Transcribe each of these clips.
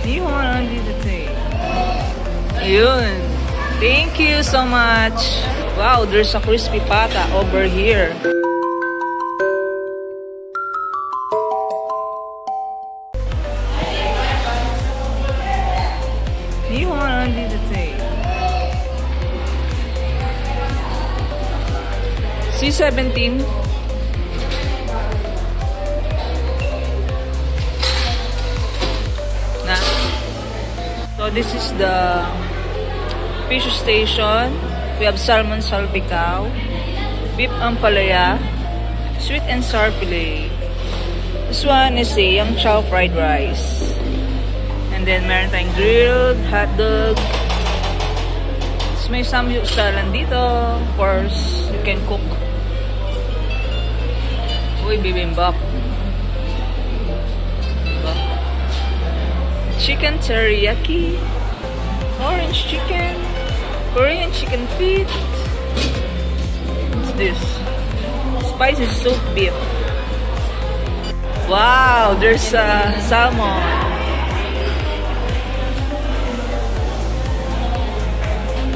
Nihon dito tayo. Ayun. Thank you so much. Wow, there's a crispy pata over here. Nihon dito tayo. C17. Na. So this is the fish station. We have salmon salpicao, beef ampalaya, sweet and sour filet. This one is a yang chow fried rice. And then meron tayong grilled hot dog. So, may samyusalan dito. Of course, you can cook. Uy, bibimbap. Chicken teriyaki, orange chicken, Korean chicken feet. What's this? Spicy soup beef. Wow, there's a salmon.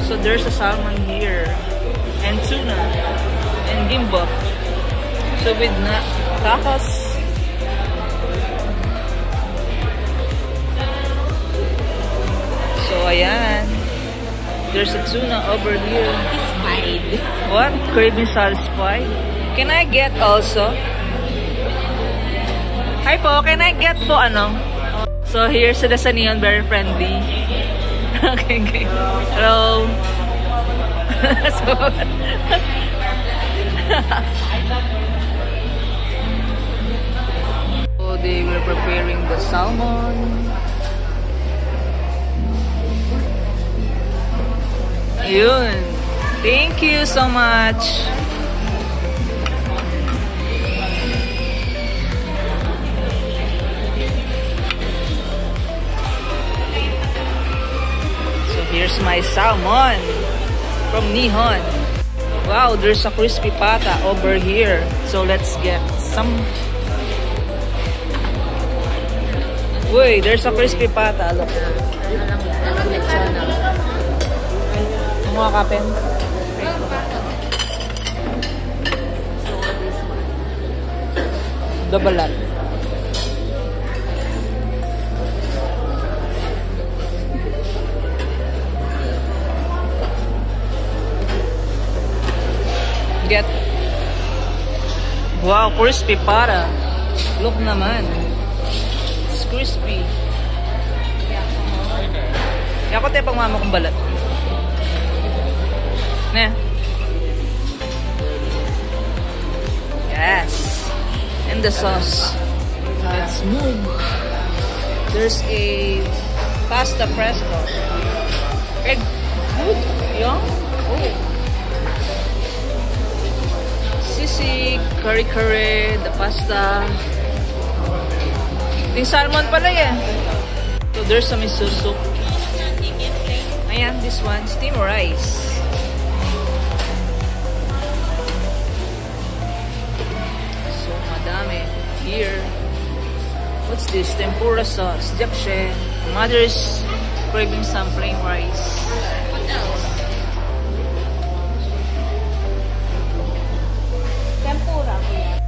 So there's a salmon here, and tuna, and gimbap. So with tacos. So ayan, there's a tuna over here. Satisfied. What? Craving satisfied? Can I get also? Hi po, can I get po ano? So here's the Neon, very friendly. Okay, okay. Hello. So, so they were preparing the salmon. Yun. Thank you so much. So here's my salmon from Nihon. Wow, there's a crispy pata over here. So let's get some. Uy, there's a crispy pata. Look. Mga kapen. The balat. Get. Wow, crispy para. Look naman. It's crispy. Yako tayo pang mama kong balat. Nah. Yes. And the sauce. Let's move. There's a pasta presto. Egg food. Young. Oh. Sisig, curry, the pasta. Yung salmon pala yan. So there's some miso soup. Ayan, this one, steamed rice. So madami here. What's this? Tempura sauce, japchae. Mother's craving some plain rice. What else? Tempura.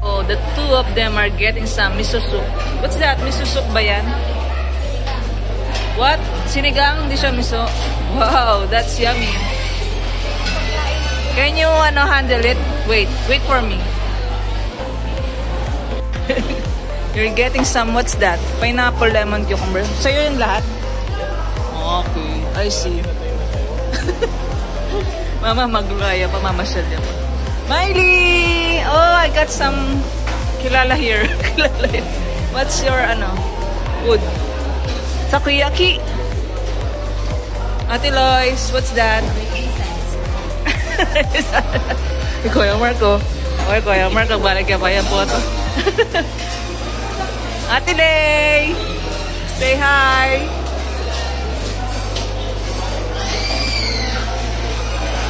Oh, the two of them are getting some miso soup. What's that? Miso soup ba yan? What? Sinigang? Hindi siya miso. Wow, that's yummy. Can you handle it? Wait for me. You're getting some, what's that? Pineapple, lemon, cucumber. Sa'yo yung lahat? Okay, I see. Mama, maglaya pa, mamasyal niya pa. Miley! Oh, I got some kilala here. Kilala here. What's your, food? Takoyaki. Ate Lois, what's that? Kuya Marco. Okay, Kuya Marco, balik ka pa yan po ito. Ate Lay! Say hi!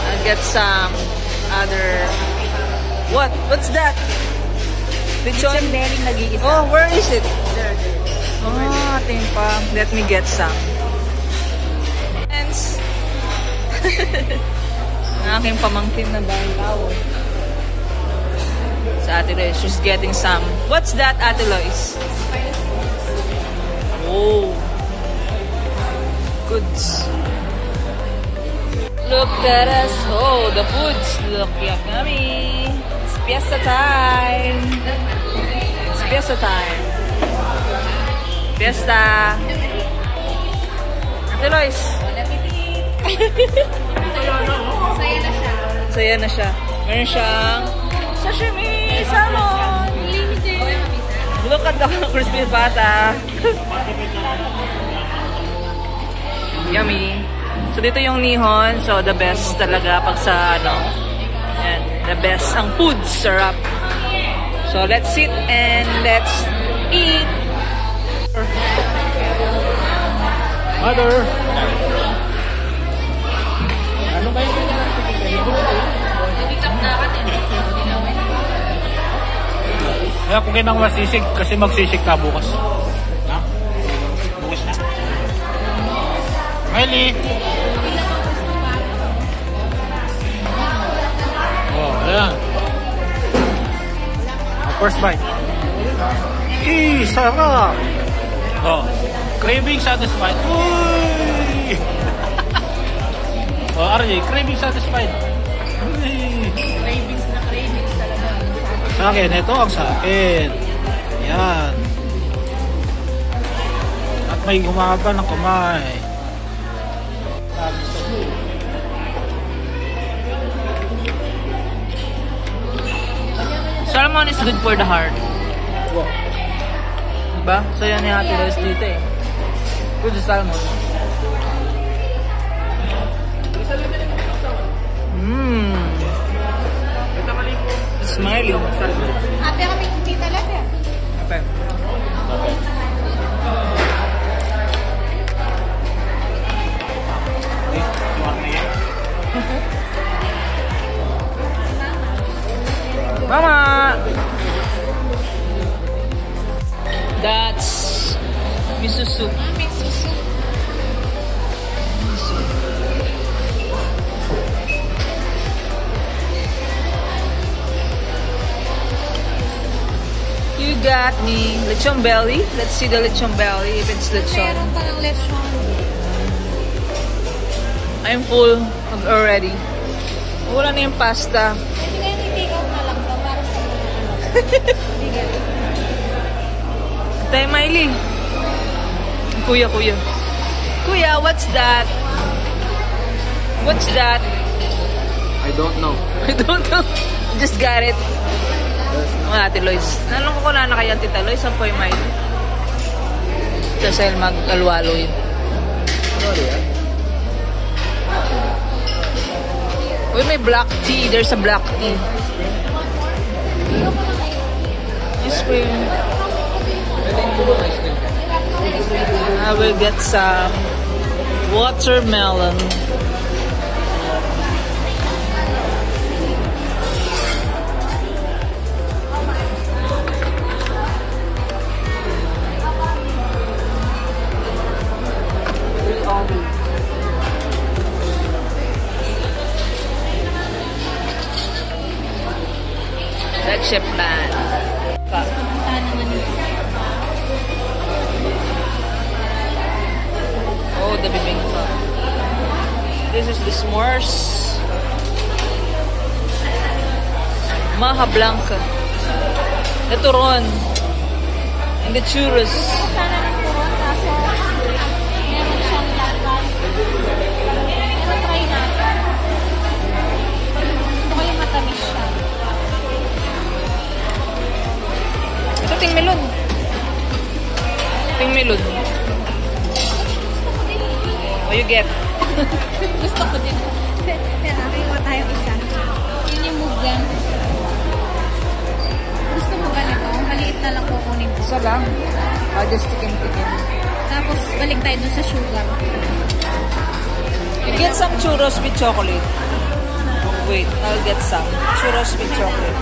I'll get some other... What? What's that? Lechon? Lechon belly nag-iisa. Oh, where is it? There. Ating pa. Let me get some. Friends. Ang aking pamangkin na bantaw. Sa Ate Lois, she's getting some. What's that, Ate Lois? Oh. Goods. Look at us. Oh, the foods look yummy. It's fiesta time. It's fiesta time. Fiesta. Ate Lois. Saya na siya. Saya na siya. Meron siyang sashimi, salmon. Limited. Look at the crispy pata. Yummy. So dito yung Nihon. So the best talaga pag sa ano. Yan. The best. Ang food sarap. So let's sit and let's eat. Mother! Ano ba yung kaya kung kinang masisig kasi magsisig ka bukas. Ha? Bukas na. Miley! Oh, ayan. First bite. Sarap! Oh, craving satisfied. Uy! Oh, RJ, craving satisfied. Cravings na cravings talaga. Sa akin, ito ang sa akin. Yan. At may gumaba ng kamay. Salmon is good for the heart. Wow. Diba? So yan yung Ate Lois dito eh. Good salmon. Smiling. Ate kami hindi talaga. Okay. Mama! That's miso soup. Miso soup. You got me. Lechon belly. Let's see the lechon belly if it's lechon. Meron palang lechon. I'm full already. Wala na yung pasta. Hindi kayo i-take out na lang daw para sa mga ano. Bigyan. Tay Miley. Kuya. Kuya, what's that? What's that? I don't know. I don't know. Just got it. Ate Lois. Nanong ko na kay Tita Lois. Saan po yung Miley? Kasi mag-alwalo yun. Sorry, ah. Uy, may black tea. There's a black tea. Ice cream. I will get some watermelon. Leche plan. Oh, the bibingka. This is the s'mores. Maha Blanca. The turon. And the churros. Sana ng turon kaso meron siyang lakas. Pero try natin. Gusto ko yung matamis siya. Ito tingmelon. Tingmelon. What you get? Gusto ko din. Pero kinuha tayo isa. Yun yung mugan. Gusto mo ganito? Maliit na lang kukunin ko. Isa lang. I'll just tikim-tikim. Tapos balik tayo dun sa sugar. You get some churros with chocolate. Wait, I'll get some churros with chocolate.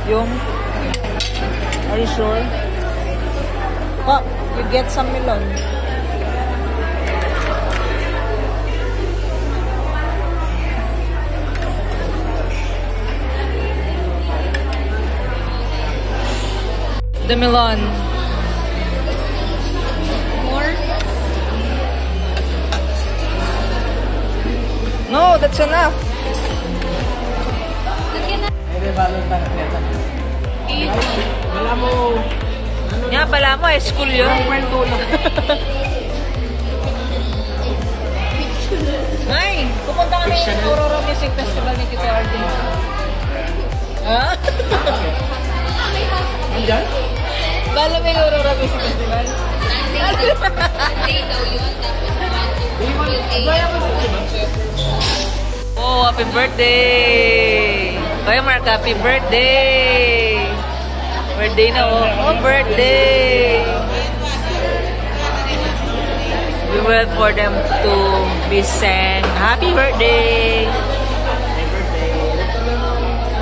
Yung? Are you sure? Oh, you get some melon. The melon. More? No, that's enough. Lagyan na. Wala mo. Nga pala mo, school yun. Kwento lang. Ay, pupunta kami sa Aurora Music Festival ni Tito RD. Ha? Andyan? Bala may Aurora Music Festival? Day daw yun. Oh, happy birthday! Kuya Mark, happy birthday! Birthday na oh. Oh, birthday! We wait for them to be sang happy birthday!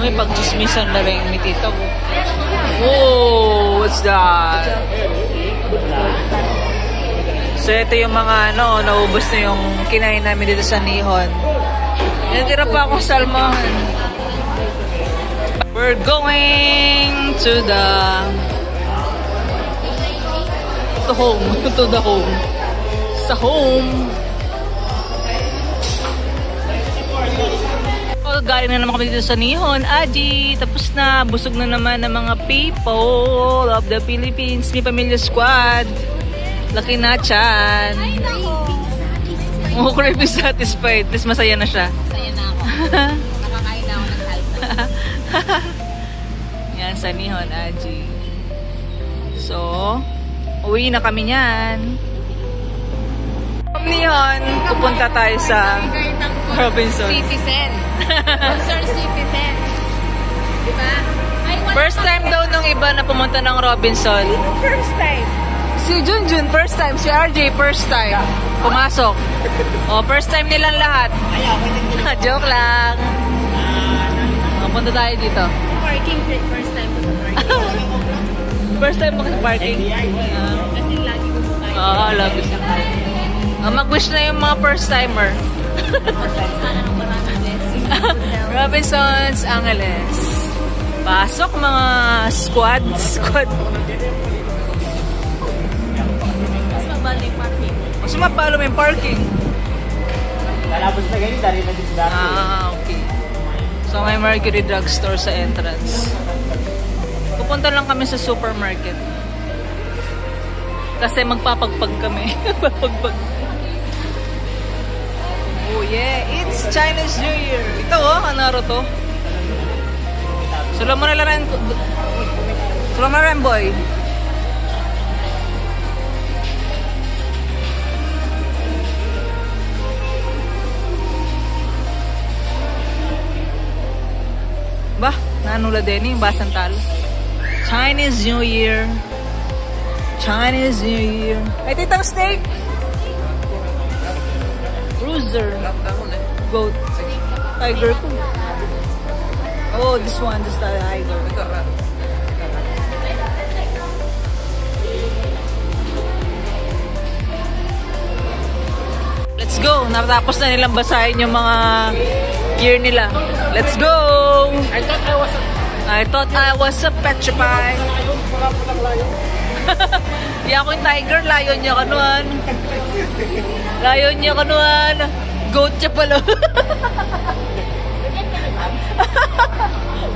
May pagchismisan na rin ni Tito. Oh, what's that? So, ito yung mga naubos na yung kinain namin dito sa Nihon. Natira pa akong salmon. We're going to the home. To the home. Sa home. Galing na naman kami dito sa Nihon. Aji, tapos na. Busog na naman ng mga people of the Philippines. May Pamilya Squad. Laki na chan. Ay, nako. Oh, craving satisfied. Tapos masaya na siya. Masaya na ako. Nakakain na ako ng salsa. Yan, sa Nihon, Aji. So, uwi na kami niyan. From Nihon, pupunta tayo sa Robinson. Citizen. Concerned citizen. Diba? First time daw nung iba na pumunta ng Robinson. First time. Si Junjun, first time. Si RJ, first time. Pumasok. Oh, first time nilang lahat. Joke lang. Punta tayo dito. Parking trip. First time ko sa parking. First time mo sa parking? Kasi lagi ko sa Oo, lagi siya. Mag-wish na yung mga first timer. Sana ng maraming blessing. Robinsons Angeles. Pasok mga squad. Mas mabal yung parking. Mas mapalo mo yung parking. Lalabas na ganyan, dali na din dati. Okay. So may Mercury Drugstore sa entrance. Pupunta lang kami sa supermarket. Kasi magpapagpag kami. Magpapagpag. Oh yeah, it's Chinese New Year. Ito oh, Naruto. Sula mo na lang boy. Bah, nanula din yung basang talo. Chinese New Year. Chinese New Year. Ay, titang steak. Bruiser. Goat. Tiger ko. Oh, this one. This tiger. Let's go. Natapos na nilang basahin yung mga gear nila. Let's go. I thought I was a petrified. Di ako yung tiger. Lion niya kanuan. Lion niya kanuan. Goat siya pala.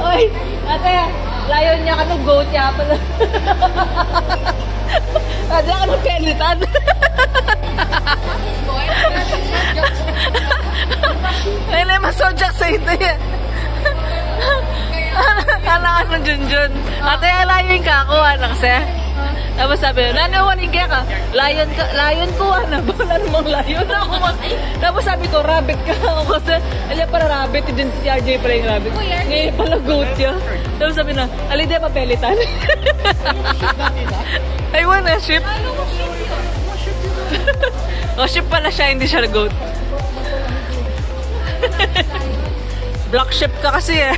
Oy, ate. Lion niya kanu. Goat niya pala. Ate, ako ng pelitan. Ngayon ay masojak sa ito yan. Kala ka ng Junjun. Ate, layon ka ako, anak siya. Tapos sabi, nanawaling ka. Lion ko, anak. Wala namang lion ako. Tapos sabi ko, rabbit ka ako. Kasi, alya para rabbit. Yung si RJ pala yung rabbit. Ngayon pala goat yun. Tapos sabi na, alide pa pelitan. Ay, wala, ship. O, ship pala siya, hindi siya goat. Black ship ka kasi eh.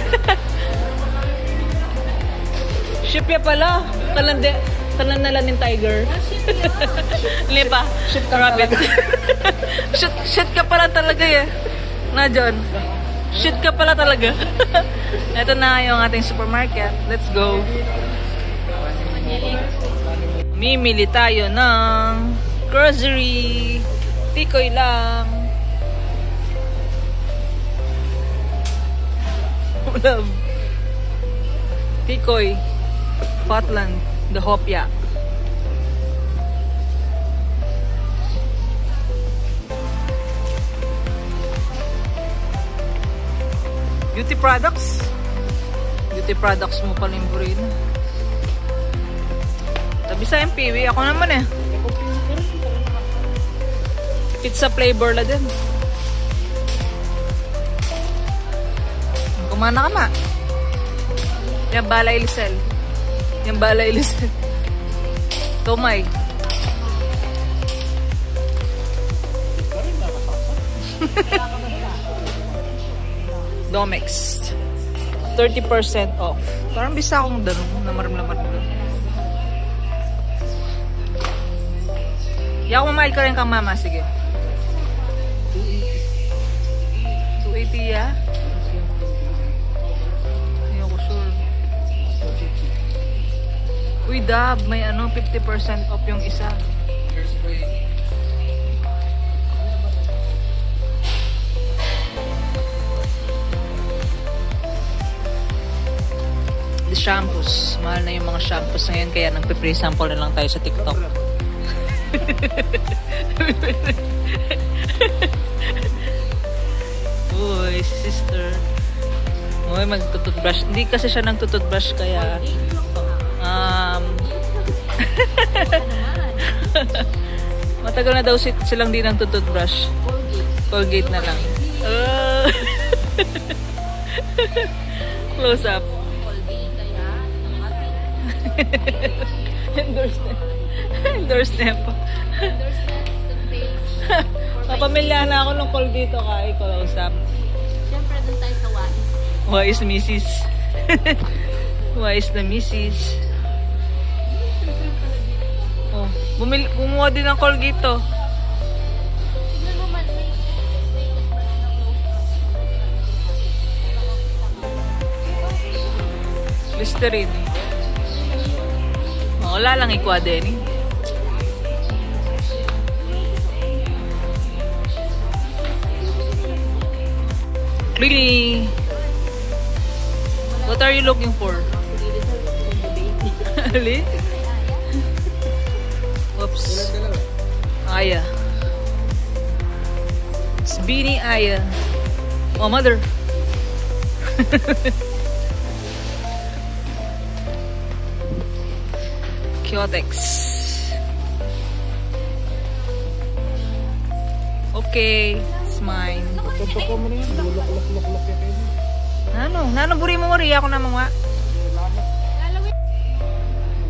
Ship ya pala. Kalandalan ng tiger. Hindi pa. Shit ka Rabbit. Shit ka pala talaga eh. Na John. Shit ka pala talaga. Ito na yung ating supermarket. Let's go. Mimili tayo ng grocery. Tikoy lang. Ulam. Tikoy. Potland. The Hopya. Beauty products. Beauty products mo pala yung burino. Tabi sa MPW. Ako naman eh. Pizza flavor la din. Kumana ka na. Yung balay lisel. Yung balay lisel. Tomay. Domex. 30% off. Parang bisa akong danong namaram-lamar mo. Yaw mamahal ka rin kang mama. Sige. 280 ya? Ayoko sure. Uy, Dab, may 50% off yung isa. The shampoos. Mahal na yung mga shampoos ngayon, kaya nagpe-free sample na lang tayo sa TikTok. Uy, sister. Uy, magtututbrush. Hindi kasi siya nang tututbrush, kaya matagal na daw silang di nang tututbrush. Colgate na lang. Close up. Endorse na po. Kapamilya na ako ng Colgate kay close up. Siyempre, dun tayo sa Wais. Wais Mrs. Wais na Mrs. Oh, kumuha din ng Colgate to. Tignan mo man, may Listerine. Wala lang ikwa din eh. Really? What are you looking for? Ali? Oops. Aya. It's Beanie Aya. Oh, mother. Kyotex. Okay, it's mine. Totoo mo na yun. Lulok-lok-lok yan. Nano buri mo ri ako na mga.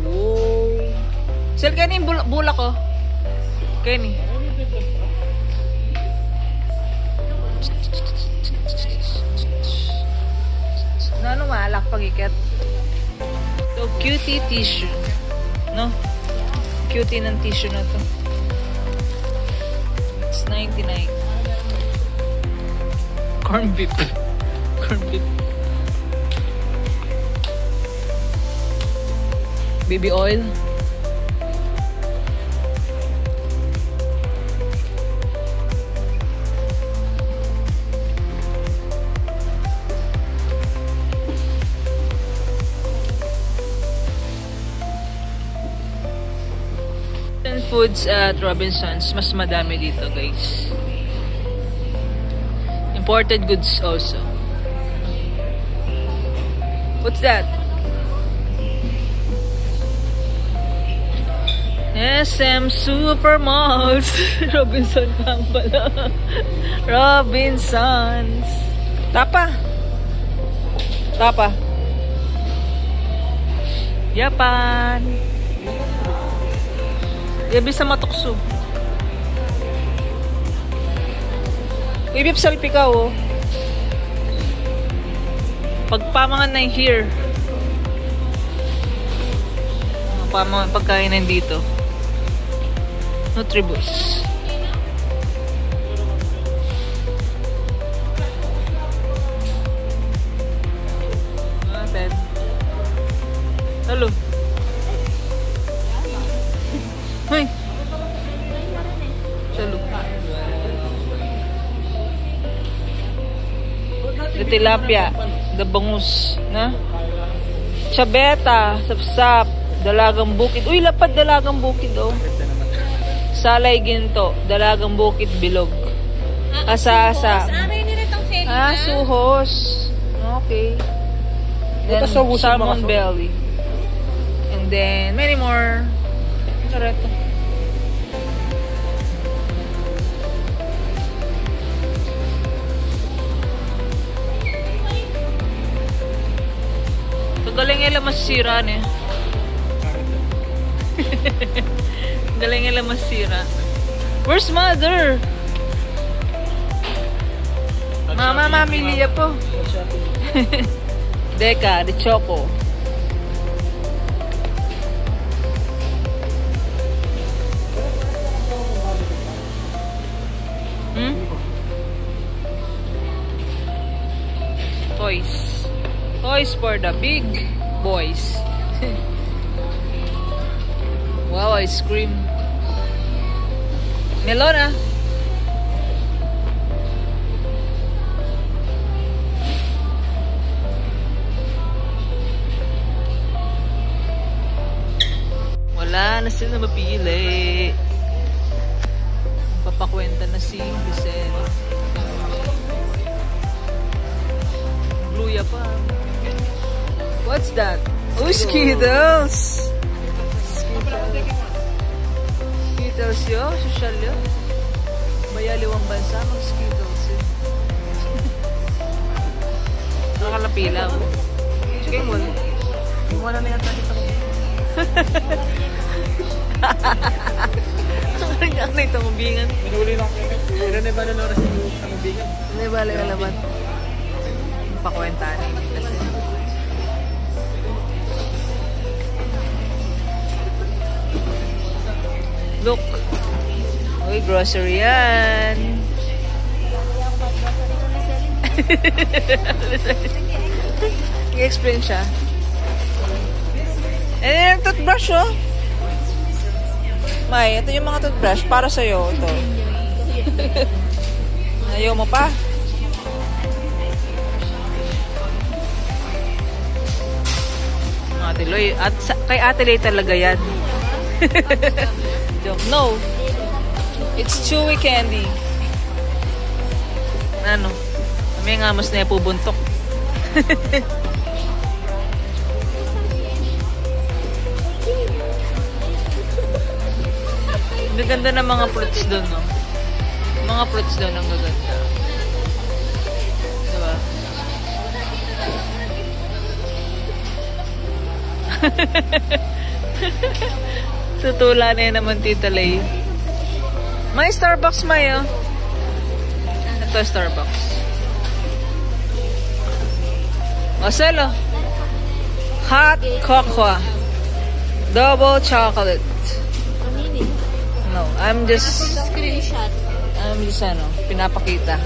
Oh. Sel kani bulak ko. Kani. Nano malak pagikat. So cutie tissue. No? Cutie ng tissue na to. It's 99. Corn beef. Corn beef. Baby oil. Foods at Robinsons, mas madami dito, guys. Imported goods also. What's that? SM Supermalls. Robinson lang pala. Robinsons. Tapa. Japan. Yabi sa matukso. Ibip salpi ka, oh. Pagpamangan na here. pagkainan dito. Nutribus. Halo. Hoy. Halo. The tilapia, the bangus, na? Chabeta, sapsap, dalagang bukid. Uy, lapad dalagang bukid, oh. Salay ginto, dalagang bukid, bilog. Asa-asa. Suhos. Okay. Then, salmon belly. And then, many more. Kareto. Galing nila masira niya. Galing nila masira. Where's mother? Mama, mamili po. Deka, the choco. Toys. Toys for the big boys. Wow, ice cream. Melona. Wala na sila mapili. Papakwenta na si Lucero. Bluya pa. What's that? Oh, Skittles! Skittles yo, social yo. Bayaliwang bansa, mag-Skittles yo. Nakakalapilaw. Sige mo. Wala na yata dito. Ang rin na ito mabingan. Minuli lang kayo. Pero na ba na oras yung mabingan? Hindi ba lang alaman? Pakwentaan eh. Look. Uy, grocery yan. I-explain siya. Eh, yung toothbrush, oh. May, ito yung mga toothbrush. Para sa'yo, ito. Ayaw mo pa? Ate Loy. At kay Ate Loy talaga yan. No. It's chewy candy. Ano? May ngamos na yung pubuntok. Ang ganda ng mga fruits doon, no? Mga fruits doon ang gaganda. Diba? Tutula na yun naman, Tita Lay. May Starbucks, may, oh. Ito, Starbucks. Marcelo. Hot cocoa. Double chocolate. No, I'm just... Screenshot. I'm just, pinapakita.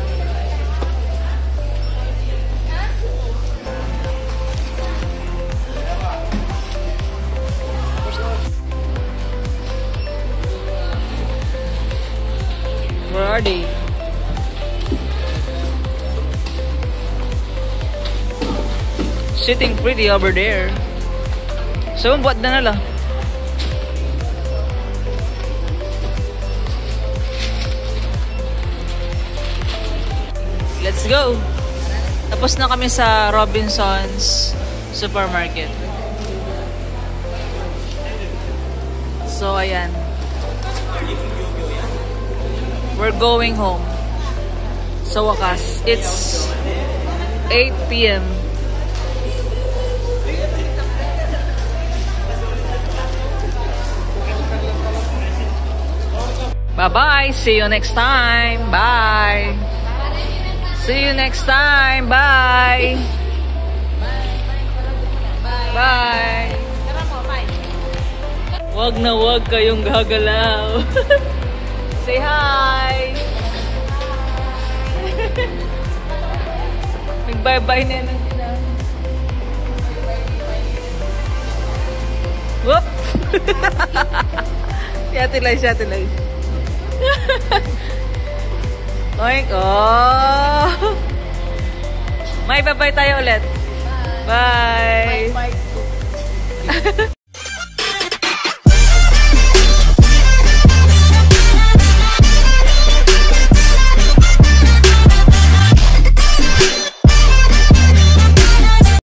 Where are they? Sitting pretty over there. So, buat na nila. Let's go! Tapos na kami sa Robinsons Supermarket. So, ayan. We're going home. Sa wakas. It's 8 p.m. Bye-bye. See you next time. Bye. See you next time. Bye. Bye. Wag na wag kayong gagalaw. Say hi! Nag-bye-bye na lang sila. Whoop! Si Ate Lai. Oink! Oh! May bye-bye tayo ulit. Bye! Bye.